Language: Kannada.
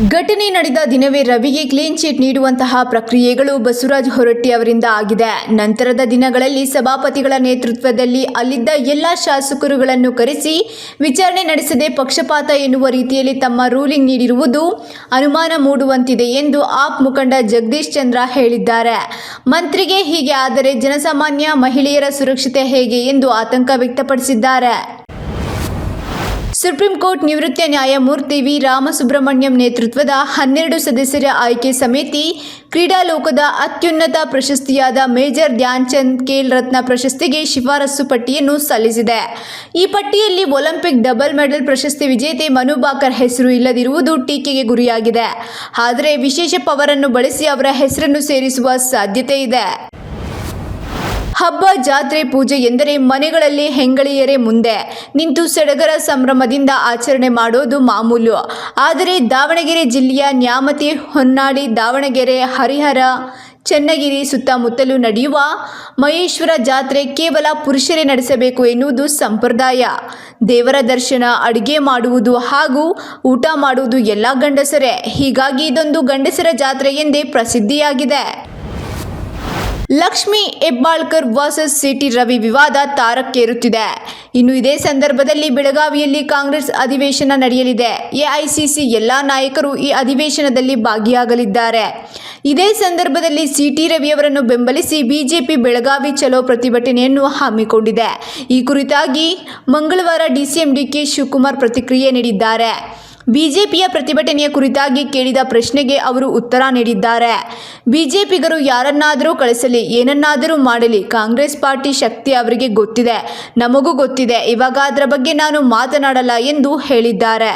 ಘಟನೆ ನಡೆದ ದಿನವೇ ರವಿಗೆ ಕ್ಲೀನ್ ಚಿಟ್ ನೀಡುವಂತಹ ಪ್ರಕ್ರಿಯೆಗಳು ಬಸವರಾಜ ಹೊರಟ್ಟಿ ಅವರಿಂದ ಆಗಿದೆ. ನಂತರದ ದಿನಗಳಲ್ಲಿ ಸಭಾಪತಿಗಳ ನೇತೃತ್ವದಲ್ಲಿ ಅಲ್ಲಿದ್ದ ಎಲ್ಲ ಶಾಸಕರುಗಳನ್ನು ಕರೆಸಿ ವಿಚಾರಣೆ ನಡೆಸದೆ ಪಕ್ಷಪಾತ ಎನ್ನುವ ರೀತಿಯಲ್ಲಿ ತಮ್ಮ ರೂಲಿಂಗ್ ನೀಡಿರುವುದು ಅನುಮಾನ ಮೂಡುವಂತಿದೆ ಎಂದು ಆಪ್ ಮುಖಂಡ ಜಗದೀಶ್ ಚಂದ್ರ ಹೇಳಿದ್ದಾರೆ. ಮಂತ್ರಿಗೆ ಹೀಗೆ ಆದರೆ ಜನಸಾಮಾನ್ಯ ಮಹಿಳೆಯರ ಸುರಕ್ಷತೆ ಹೇಗೆ ಎಂದು ಆತಂಕ ವ್ಯಕ್ತಪಡಿಸಿದ್ದಾರೆ. ಸುಪ್ರೀಂ ಕೋರ್ಟ್ ನಿವೃತ್ತ ನ್ಯಾಯಮೂರ್ತಿ ವಿ ರಾಮಸುಬ್ರಹ್ಮಣ್ಯಂ ನೇತೃತ್ವದ 12 ಸದಸ್ಯರ ಆಯ್ಕೆ ಸಮಿತಿ ಕ್ರೀಡಾಲೋಕದ ಅತ್ಯುನ್ನತ ಪ್ರಶಸ್ತಿಯಾದ ಮೇಜರ್ ಧ್ಯಾನ್ ಚಂದ್ ಖೇಲ್ ರತ್ನ ಪ್ರಶಸ್ತಿಗೆ ಶಿಫಾರಸು ಪಟ್ಟಿಯನ್ನು ಸಲ್ಲಿಸಿದೆ. ಈ ಪಟ್ಟಿಯಲ್ಲಿ ಒಲಿಂಪಿಕ್ ಡಬಲ್ ಮೆಡಲ್ ಪ್ರಶಸ್ತಿ ವಿಜೇತೆ ಮನು ಭಾಕರ್ ಹೆಸರು ಇಲ್ಲದಿರುವುದು ಟೀಕೆಗೆ ಗುರಿಯಾಗಿದೆ. ಆದರೆ ವಿಶೇಷ ಪವರ್ ಅನ್ನು ಬಳಸಿ ಅವರ ಹೆಸರನ್ನು ಸೇರಿಸುವ ಸಾಧ್ಯತೆ ಇದೆ. ಹಬ್ಬ, ಜಾತ್ರೆ, ಪೂಜೆ ಎಂದರೆ ಮನೆಗಳಲ್ಲಿ ಹೆಂಗಳಿಯರೇ ಮುಂದೆ ನಿಂತು ಸಡಗರ ಸಂಭ್ರಮದಿಂದ ಆಚರಣೆ ಮಾಡೋದು ಮಾಮೂಲು. ಆದರೆ ದಾವಣಗೆರೆ ಜಿಲ್ಲೆಯ ನ್ಯಾಮತಿ, ಹೊನ್ನಾಳಿ, ದಾವಣಗೆರೆ, ಹರಿಹರ, ಚನ್ನಗಿರಿ ಸುತ್ತಮುತ್ತಲೂ ನಡೆಯುವ ಮಹೇಶ್ವರ ಜಾತ್ರೆ ಕೇವಲ ಪುರುಷರೇ ನಡೆಸಬೇಕು ಎನ್ನುವುದು ಸಂಪ್ರದಾಯ. ದೇವರ ದರ್ಶನ, ಅಡುಗೆ ಮಾಡುವುದು ಹಾಗೂ ಊಟ ಮಾಡುವುದು ಎಲ್ಲ ಗಂಡಸರೇ. ಹೀಗಾಗಿ ಇದೊಂದು ಗಂಡಸರ ಜಾತ್ರೆ ಎಂದೇ ಪ್ರಸಿದ್ಧಿಯಾಗಿದೆ. ಲಕ್ಷ್ಮಿ ಹೆಬ್ಬಾಳ್ಕರ್ ವರ್ಸಸ್ ಸಿಟಿ ರವಿ ವಿವಾದ ತಾರಕ್ಕೇರುತ್ತಿದೆ. ಇನ್ನು ಇದೇ ಸಂದರ್ಭದಲ್ಲಿ ಬೆಳಗಾವಿಯಲ್ಲಿ ಕಾಂಗ್ರೆಸ್ ಅಧಿವೇಶನ ನಡೆಯಲಿದೆ. ಎಐಸಿಸಿ ಎಲ್ಲ ನಾಯಕರು ಈ ಅಧಿವೇಶನದಲ್ಲಿ ಭಾಗಿಯಾಗಲಿದ್ದಾರೆ. ಇದೇ ಸಂದರ್ಭದಲ್ಲಿ ಸಿಟಿ ರವಿಯವರನ್ನು ಬೆಂಬಲಿಸಿ ಬಿಜೆಪಿ ಬೆಳಗಾವಿ ಚಲೋ ಪ್ರತಿಭಟನೆಯನ್ನು ಹಮ್ಮಿಕೊಂಡಿದೆ. ಈ ಕುರಿತಾಗಿ ಮಂಗಳವಾರ ಡಿಸಿಎಂ ಡಿಕೆ ಶಿವಕುಮಾರ್ ಪ್ರತಿಕ್ರಿಯೆ ನೀಡಿದ್ದಾರೆ. ಬಿಜೆಪಿಯ ಪ್ರತಿಭಟನೆಯ ಕುರಿತಾಗಿ ಕೇಳಿದ ಪ್ರಶ್ನೆಗೆ ಅವರು ಉತ್ತರ ನೀಡಿದ್ದಾರೆ. ಬಿಜೆಪಿಗರು ಯಾರನ್ನಾದರೂ ಕಳಿಸಲಿ, ಏನನ್ನಾದರೂ ಮಾಡಲಿ, ಕಾಂಗ್ರೆಸ್ ಪಾರ್ಟಿ ಶಕ್ತಿ ಅವರಿಗೆ ಗೊತ್ತಿದೆ, ನಮಗೂ ಗೊತ್ತಿದೆ. ಇವಾಗ ಅದರ ಬಗ್ಗೆ ನಾನು ಮಾತನಾಡಲ್ಲ ಎಂದು ಹೇಳಿದ್ದಾರೆ.